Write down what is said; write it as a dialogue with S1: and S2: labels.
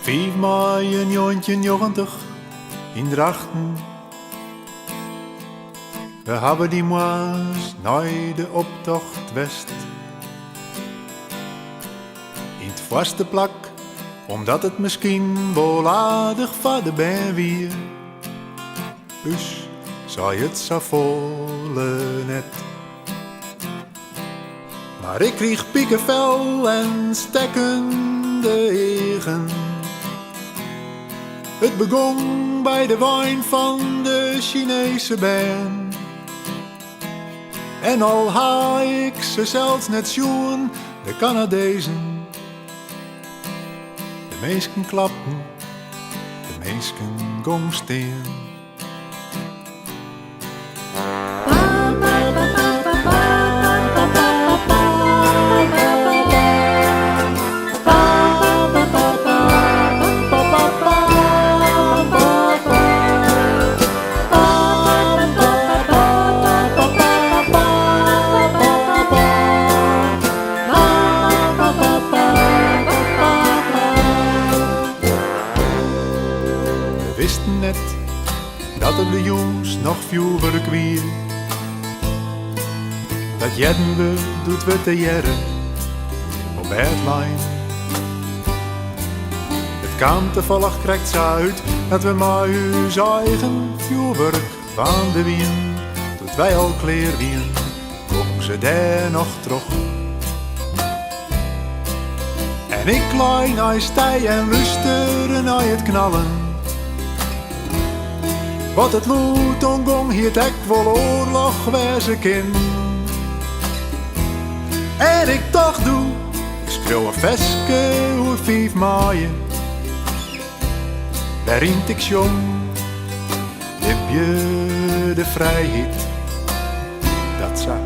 S1: 5 mei 1990 in Drachten. We hebben die moas naar de optocht west. In het vaste plak, omdat het misschien wel aardig van de ben weer. Dus zou het zo volle net. Maar ik kreeg piekenvel en stekkende egen. Het begon bij de wijn van de Chinese band. En al ha ik ze zelfs net sjoen, de Canadezen. De meesten klapten, de meesten gong steen. We wisten net dat het de jongens nog vuurwerk weer. Dat jedden we doet we te jaren op Berlijn. Het kwam toevallig krijgt ze uit dat we maar uw eigen vuurwerk van de wien. Toen wij al kleer wien, kom ze daar nog terug. En ik klaai naar stij en luisterde naar het knallen. Wat het lood omgong, hier het hek vol oorlog wezen kind. En ik toch doe, ik schreeuw een veske hoe 5 mei. Waarin ik jong, heb je de vrijheid. Dat zou.